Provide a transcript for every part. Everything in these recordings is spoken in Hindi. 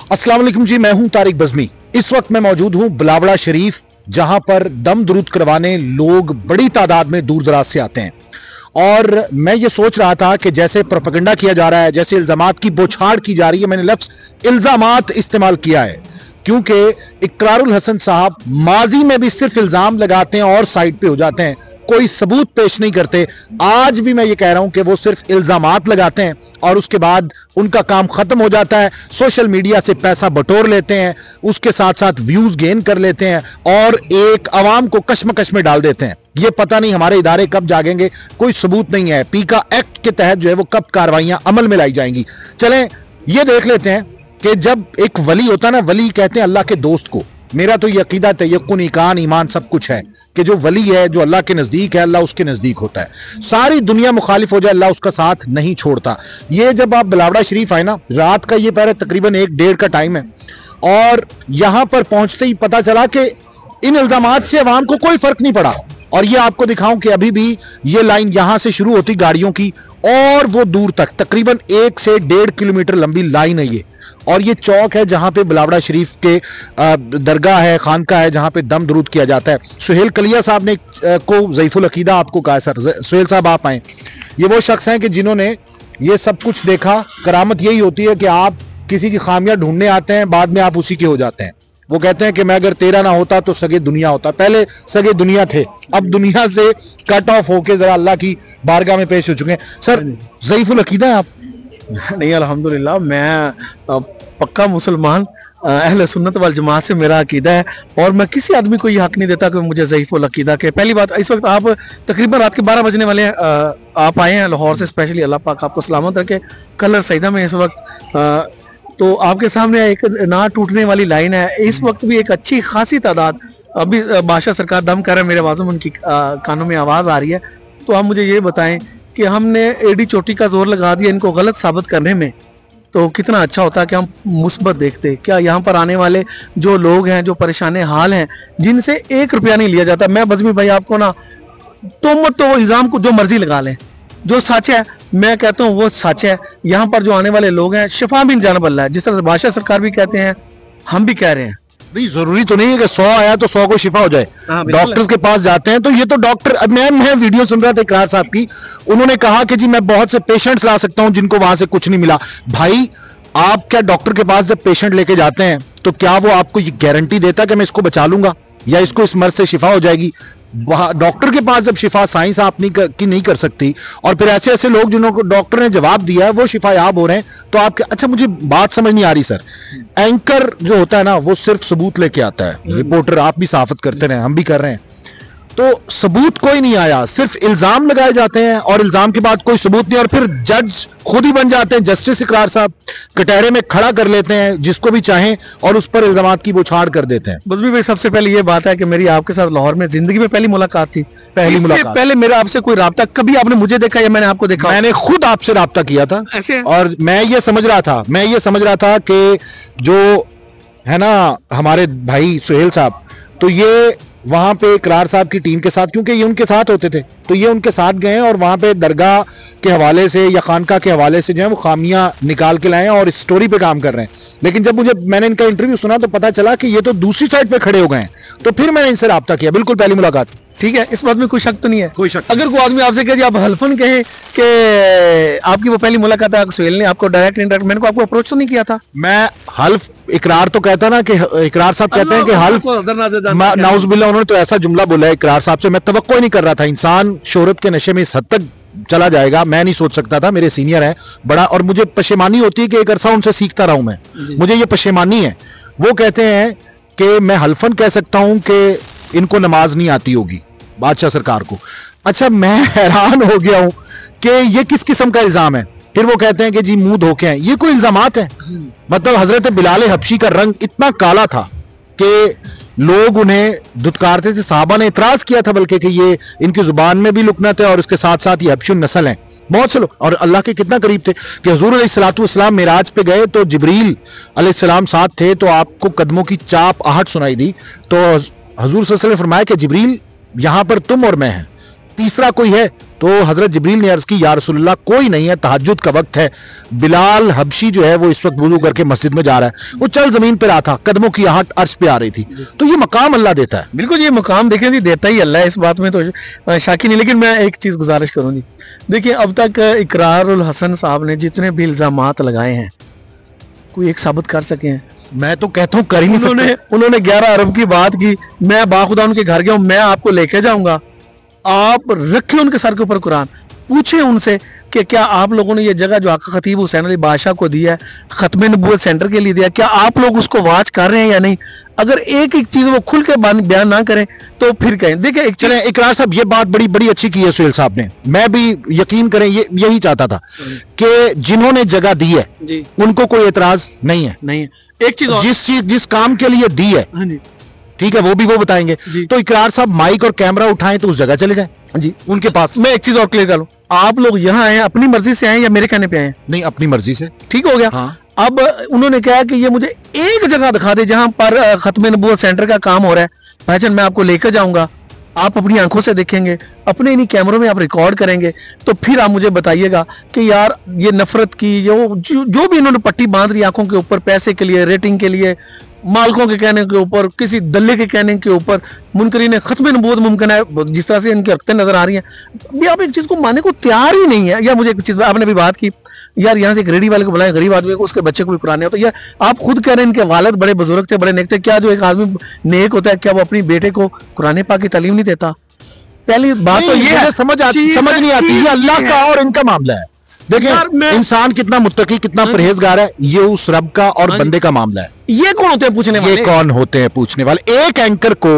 अस्सलाम वालेकुम जी, मैं हूं तारिक बज़मी। इस वक्त मैं मौजूद हूं बिलावड़ा शरीफ, जहां पर दम दुरूद करवाने लोग बड़ी तादाद में दूर दराज से आते हैं। और मैं ये सोच रहा था कि जैसे प्रोपेगेंडा किया जा रहा है, जैसे इल्जामात की बौछार की जा रही है, मैंने लफ्ज इल्जामात इस्तेमाल किया है क्योंकि इकरारुल हसन साहब माजी में भी सिर्फ इल्जाम लगाते हैं और साइड पे हो जाते हैं, कोई सबूत पेश नहीं करते। आज भी मैं ये कह रहा हूं कि वो सिर्फ इल्जामात लगाते हैं और उसके बाद उनका काम खत्म हो जाता है। सोशल मीडिया से पैसा बटोर लेते हैं, उसके साथ साथ व्यूज गेन कर लेते हैं और एक अवाम को कश्मकश में डाल देते हैं। ये पता नहीं हमारे इदारे कब जागेंगे, कोई सबूत नहीं है। पीका एक्ट के तहत जो है वो कब कार्रवाइयां अमल में लाई जाएंगी। चलें ये देख लेते हैं कि जब एक वली होता है ना, वली कहते हैं अल्लाह के दोस्त को। मेरा तो ये अकीदा तयक्कुन ईकान ईमान सब कुछ है कि जो वली है, जो अल्लाह के नजदीक है, अल्लाह उसके नजदीक होता है। सारी दुनिया मुखालिफ हो जाए, अल्लाह उसका साथ नहीं छोड़ता। ये जब आप बिलावड़ा शरीफ आए ना, रात का ये पहले तकरीबन 1-1:30 का टाइम है और यहां पर पहुंचते ही पता चला कि इन इल्जामात से अवाम को कोई फर्क नहीं पड़ा। और ये आपको दिखाऊं कि अभी भी ये लाइन यहां से शुरू होती गाड़ियों की और वो दूर तक तकरीबन 1 से 1.5 किलोमीटर लंबी लाइन है ये। और ये चौक है जहां पे बिलावड़ा शरीफ के दरगाह है, खानका है, जहां पे दम दुरूद किया जाता है। सुहेल कलिया साहब ने को ज़ईफुल अकीदा आपको कहा है। सर सुहेल साहब आप आए। ये वो शख्स हैं कि जिन्होंने ये सब कुछ देखा। करामत यही होती है कि आप किसी की खामियां ढूंढने आते हैं, बाद में आप उसी के हो जाते हैं। वो कहते हैं कि मैं अगर तेरा ना होता तो सगे दुनिया होता। पहले सगे दुनिया थे, अब दुनिया से कट ऑफ होके जरा अल्लाह की बारगाह में पेश हो चुके हैं। सर ज़ईफुल अकीदा है आप? नहीं, अल्हम्दुलिल्लाह मैं पक्का मुसलमान अहले सुन्नत वल जमात से मेरा अकीदा है और मैं किसी आदमी को ये हक नहीं देता कि मुझे ज़ईफुल अकीदा के। पहली बात, इस वक्त आप तकरीबन रात के 12 बजने वाले हैं। आप आए हैं लाहौर से स्पेशली, अल्लाह पाक आपको सलामत रखे। कलर सईदा में इस वक्त तो आपके सामने एक ना टूटने वाली लाइन है। इस वक्त भी एक अच्छी खासी तादाद, अभी बादशाह सरकार दम कर रहे हैं, मेरे आवाज़ों में उनकी कानों में आवाज़ आ रही है। तो आप मुझे ये बताएं कि हमने एडी चोटी का जोर लगा दिया इनको गलत साबित करने में, तो कितना अच्छा होता कि हम मुस्बत देखते। क्या यहाँ पर आने वाले जो लोग हैं, जो परेशान हाल हैं, जिनसे 1 रुपया नहीं लिया जाता। मैं बज़मी भाई आपको ना तोहमत तो इल्ज़ाम को जो मर्जी लगा लें, जो सच है मैं कहता हूँ वो सच है। यहाँ पर जो आने वाले लोग हैं शिफा बिन जानब अल्लाह है, जिस तरह बादशाह सरकार भी कहते हैं, हम भी कह रहे हैं। नहीं, जरूरी तो नहीं है कि 100 आया तो 100 को शिफा हो जाए। डॉक्टर्स के पास जाते हैं तो ये तो डॉक्टर, अब मैं वीडियो सुन रहा था इकरार साहब की, उन्होंने कहा कि जी मैं बहुत से पेशेंट्स ला सकता हूं जिनको वहां से कुछ नहीं मिला। भाई आप क्या डॉक्टर के पास जब पेशेंट लेके जाते हैं तो क्या वो आपको ये गारंटी देता कि मैं इसको बचा लूंगा या इसको इस मर्ज से शिफा हो जाएगी? वहां डॉक्टर के पास जब शिफा साइंस आप नहीं कर सकती, और फिर ऐसे ऐसे लोग जिनको डॉक्टर ने जवाब दिया है वो शिफायाब हो रहे हैं, तो आप अच्छा मुझे बात समझ नहीं आ रही सर। एंकर जो होता है ना वो सिर्फ सबूत लेके आता है, रिपोर्टर आप भी साफत करते रहे, हम भी कर रहे हैं, तो सबूत कोई नहीं आया, सिर्फ इल्जाम लगाए जाते हैं और इल्जाम के बाद कोई सबूत नहीं। और फिर जज खुद ही बन जाते हैं, जस्टिस इकरार साहब कटहरे में खड़ा कर लेते हैं जिसको भी चाहें और उस पर इल्जामात की बौछार कर देते हैं। बज़मी भाई सबसे पहले ये बात है कि मेरी आपके साथ लाहौर में जिंदगी में पहली मुलाकात थी। पहली मुलाकात, पहले मेरा आपसे कोई राब्ता, कभी आपने मुझे देखा या मैंने आपको देखा? मैंने खुद आपसे राब्ता किया था ऐसे? और मैं ये समझ रहा था कि जो है ना हमारे भाई सुहेल साहब, तो ये वहां पे इकरार साहब की टीम के साथ, क्योंकि ये उनके साथ होते थे, तो ये उनके साथ गए और वहां पे दरगाह के हवाले से या खानका के हवाले से जो है वो खामियां निकाल के लाए और इस स्टोरी पे काम कर रहे हैं। लेकिन जब मैंने इनका इंटरव्यू सुना तो पता चला कि ये तो दूसरी साइड पे खड़े हो गए हैं, तो फिर मैंने इनसे राब्ता किया। बिल्कुल पहली मुलाकात। ठीक है, इस बात में कोई शक तो नहीं है? कोई शक। अगर कोई आदमी आपसे कहे आप हल्फन कहें कि आपकी वो पहली मुलाकात है, सुहेल ने आपको डायरेक्ट इंडायरेक्ट, मैंने को आपको अप्रोच तो नहीं किया था? मैं हल्फ, इकरार तो कहता ना कि इकरार साहब कहते हैं कि हल्फ, नाउज़ुबिल्लाह, उन्होंने तो ऐसा जुमला बोला है इकरार साहब से, मैं तवक्को ही नहीं कर रहा था। इंसान शोहरत के नशे में इस हद तक चला जाएगा मैं नहीं सोच सकता था। मेरे सीनियर है बड़ा, और मुझे पशेमानी होती है कि एक अरसा उनसे सीखता रहा हूं मैं, मुझे ये पशेमानी है। वो कहते हैं कि मैं हल्फन कह सकता हूं कि इनको नमाज नहीं आती होगी बादशाह सरकार को। अच्छा, मैं हैरान हो गया हूं कि ये किस किस्म का इल्जाम है। फिर वो कहते हैं कि जी मुंह धोके हैं, ये कोई इल्जामात है? मतलब हजरत बिलाल हबशी का रंग इतना काला था कि लोग उन्हें धुतकारते थे, साहबा ने इतराज किया था बल्कि कि ये इनकी जुबान में भी लुकनत है और उसके साथ साथ ये हबशी नस्ल हैं। बहुत से लोग, और अल्लाह के कितना करीब थे कि हुजूर अलैहिस्सलाम मेराज पे गए तो जिब्रील अलैहिस्सलाम साथ थे, तो आपको कदमों की चाप आहट सुनाई दी, तो हुजूर सल्लल्लाहु अलैहि वसल्लम ने फरमाया कि जिब्रील यहां पर तुम और मैं हैं, तीसरा कोई है? तो हजरत जिब्रील ने अर्ज की, या रसूलल्लाह कोई नहीं है, तहज्जुद का वक्त है, बिलाल हबशी जो है वो इस वक्त वुजू करके मस्जिद में जा रहा है, वो चल जमीन पे रहा था, कदमों की आहट अर्श पे आ रही थी। तो ये मकाम अल्लाह देता है। बिल्कुल, ये मकाम देखें जी, देता ही अल्लाह है, इस बात में तो शाकी नहीं। लेकिन मैं एक चीज गुजारिश करूं जी, देखिए अब तक इकरारुल हसन साहब ने जितने भी इल्जामात लगाए हैं, कोई एक साबित कर सके हैं? मैं तो कहता हूं कर ही नहीं सकते। उन्होंने 11 अरब की बात की, मैं बाखुदा उनके घर गया हूं, मैं आपको लेके जाऊंगा, आप रखें उनके सर के ऊपर कुरान, पूछे उनसे कि क्या आप लोगों ने ये जगह जो आका खतीब हुसैन अली बादशाह को दिया है, खत्म नबूवत सेंटर के लिए दिया, क्या आप लोग उसको वाच कर रहे हैं या नहीं? अगर एक एक चीज वो खुल के बयान ना करें तो फिर कहें। देखिए एक चले इकरार साहब, ये बात बड़ी बड़ी अच्छी की है सुहेल साहब ने, मैं भी यकीन करें यही चाहता था कि जिन्होंने जगह दी है जी, उनको कोई एतराज नहीं है। नहीं है। एक चीज जिस काम के लिए दी है, ठीक है, वो भी वो बताएंगे। तो इकरार साहब माइक और कैमरा उठाएं तो उस जगह चले जाएं जी उनके पास। मैं एक चीज और क्लियर कर लूं, आप लोग यहाँ आए अपनी मर्जी से आए या मेरे कहने पे आए? नहीं, अपनी मर्जी से। ठीक हो गया। हाँ। अब उन्होंने कहा कि ये मुझे एक जगह दिखा दे जहां पर खत्म नबूवत सेंटर का काम हो रहा है, भाईजान मैं आपको लेकर जाऊंगा, आप अपनी आंखों से देखेंगे, अपने इन्हीं कैमरों में आप रिकॉर्ड करेंगे, तो फिर आप मुझे बताइएगा कि यार ये नफरत की जो भी इन्होंने पट्टी बांध रही आंखों के ऊपर, पैसे के लिए, रेटिंग के लिए, मालकों के कहने के ऊपर, किसी दल्ले के कहने के ऊपर, मुनकरीन खत्म नबूवत मुमकिन है, जिस तरह से इनकी हरकतें नजर आ रही हैं, भी आप एक चीज को मानने को तैयार ही नहीं है। या मुझे एक चीज आपने भी बात की, यार यहाँ से एक रेडी वाले को बुलाएं, गरीब आदमी को, उसके बच्चे को भी कुरान नहीं होता। यार आप खुद कह रहे हैं इनके वालिद बड़े बुजुर्ग थे, बड़े नेक थे, क्या जो एक आदमी नेक होता है क्या वो अपनी बेटे को कुरान पाक की तालीम नहीं देता? पहली बात तो ये समझ नहीं आती, ये अल्लाह का और इनका मामला है। देखिए इंसान कितना मुत्तकी, कितना परहेजगार है, ये उस रब का और बंदे का मामला है। ये कौन होते हैं पूछने वाले? ये कौन होते हैं पूछने वाले? एक एंकर को,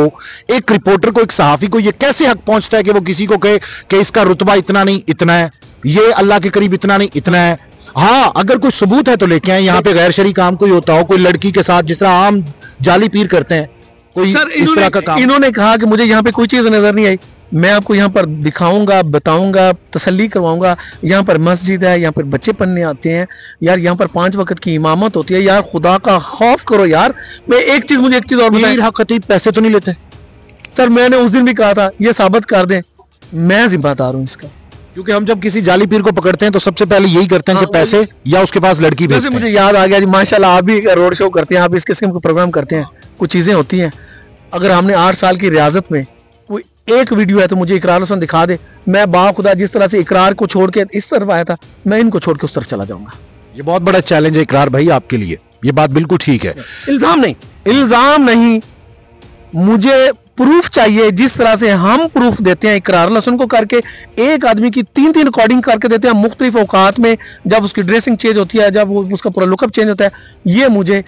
एक रिपोर्टर को, एक सहाफी को ये कैसे हक पहुंचता है कि वो किसी को कहे कि इसका रुतबा इतना नहीं इतना है, ये अल्लाह के करीब इतना नहीं इतना है? हाँ, अगर कोई सबूत है तो लेके आए। यहाँ पे गैर शरई काम कोई होता हो, कोई लड़की के साथ जिस तरह आम जाली पीर करते हैं, कोई इस तरह का काम। इन्होंने कहा कि मुझे यहाँ पे कोई चीज नजर नहीं आई, मैं आपको यहाँ पर दिखाऊंगा, बताऊंगा, तसल्ली करवाऊंगा, यहाँ पर मस्जिद है, यहाँ पर बच्चे पढ़ने आते हैं, यार यहाँ पर 5 वक्त की इमामत होती है, यार खुदा का खौफ करो यार। मैं एक चीज और बताएं, खतीब पैसे तो नहीं लेते? सर मैंने उस दिन भी कहा था ये साबित कर दें, मैं जिम्मेदार हूँ इसका, क्योंकि हम जब किसी जाली पीर को पकड़ते हैं तो सबसे पहले यही करते हैं कि पैसे या उसके पास लड़की भेजते हैं। मुझे याद आ गया जी, माशाल्लाह आप भी रोड शो करते हैं, आप इस किस्म के प्रोग्राम करते हैं, कुछ चीजें होती हैं। अगर हमने 8 साल की रियाजत में कोई एक वीडियो है तो मुझे इकरार हुसैन दिखा दे, मैं बाखुदा जिस तरह से इकरार को छोड़ के इस तरफ आया था, मैं इनको छोड़ के उस तरफ चला जाऊंगा। ये बहुत बड़ा चैलेंज है इकरार भाई आपके लिए, ये बात बिल्कुल ठीक है। इल्जाम नहीं, मुझे प्रूफ चाहिए। जिस तरह से हम प्रूफ देते हैं इकरार हसन को करके, एक आदमी की 3 रिकॉर्डिंग करके देते हैं मुख्तलिफ औकात में, जब उसकी ड्रेसिंग चेंज होती है, जब उसका पूरा लुकअप चेंज होता है, ये मुझे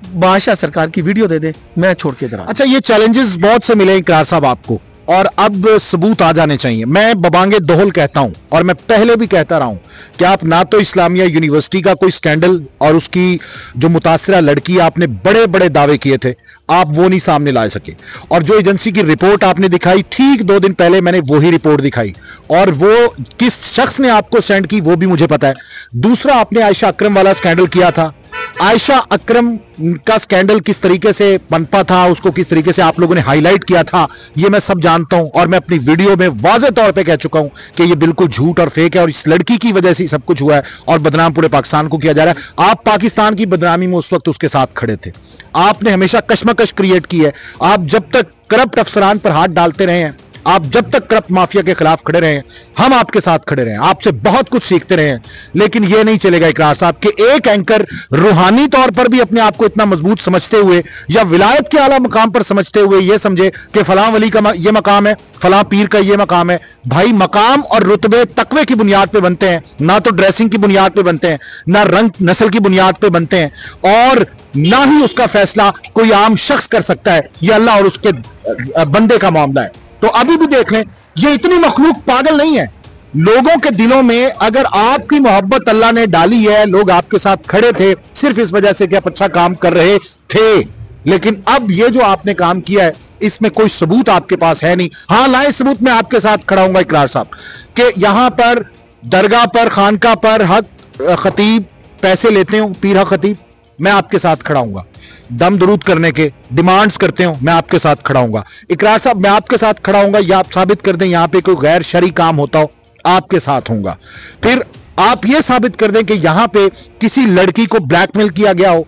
बादशाह सरकार की वीडियो दे दे, मैं छोड़ के इधर। अच्छा, ये चैलेंजेस बहुत से मिले इकरार साहब आपको, और अब सबूत आ जाने चाहिए। मैं बबांगे दोहल कहता हूं, और मैं पहले भी कहता रहा हूं कि आप ना तो इस्लामिया यूनिवर्सिटी का कोई स्कैंडल और उसकी जो मुतासरा लड़की, आपने बड़े बड़े दावे किए थे, आप वो नहीं सामने ला सके। और जो एजेंसी की रिपोर्ट आपने दिखाई, ठीक 2 दिन पहले मैंने वही रिपोर्ट दिखाई, और वो किस शख्स ने आपको सेंड की वो भी मुझे पता है। दूसरा, आपने आयशा अकरम वाला स्कैंडल किया था। आयशा अकरम का स्कैंडल किस तरीके से पनपा था, उसको किस तरीके से आप लोगों ने हाईलाइट किया था, ये मैं सब जानता हूं, और मैं अपनी वीडियो में वाज़ेह तौर पे कह चुका हूं कि ये बिल्कुल झूठ और फेक है, और इस लड़की की वजह से सब कुछ हुआ है, और बदनाम पूरे पाकिस्तान को किया जा रहा है। आप पाकिस्तान की बदनामी में उस वक्त उसके साथ खड़े थे। आपने हमेशा कशमकश क्रिएट की है। आप जब तक करप्ट अफसरान पर हाथ डालते रहे हैं, आप जब तक करप्ट माफिया के खिलाफ खड़े रहे हैं, हम आपके साथ खड़े रहे हैं, आपसे बहुत कुछ सीखते रहे हैं। लेकिन यह नहीं चलेगा इकरार साहब कि एक एंकर रूहानी तौर पर भी अपने आप को इतना मजबूत समझते हुए, या विलायत के आला मकाम पर समझते हुए यह समझे कि फलां वली का यह मकाम है, फलां पीर का यह मकाम है। भाई, मकाम और रुतबे तकवे की बुनियाद पे बनते हैं, ना तो ड्रेसिंग की बुनियाद पे बनते हैं, ना रंग नस्ल की बुनियाद पे बनते हैं, और ना ही उसका फैसला कोई आम शख्स कर सकता है। यह अल्लाह और उसके बंदे का मामला है। तो अभी भी देख लें, ये इतनी मखलूक पागल नहीं है। लोगों के दिलों में अगर आपकी मोहब्बत अल्लाह ने डाली है, लोग आपके साथ खड़े थे सिर्फ इस वजह से कि आप अच्छा काम कर रहे थे। लेकिन अब ये जो आपने काम किया है, इसमें कोई सबूत आपके पास है नहीं। हाँ, लाए सबूत, मैं आपके साथ खड़ा हूंगा इकरार साहब कि यहां पर दरगाह पर, खानका पर हक खतीब पैसे लेते हो, पीर हक खतीब, मैं आपके साथ खड़ा हूंगा। दम दरूद करने के डिमांड्स करते हो, मैं आपके साथ खड़ा हूंगा। इकरार साहब, मैं आपके साथ खड़ा हूंगा, या आप साबित कर दें यहां पे कोई गैर शरई काम होता हो, आपके साथ होऊंगा। फिर आप यह साबित कर दें कि यहां पे किसी लड़की को ब्लैकमेल किया गया हो,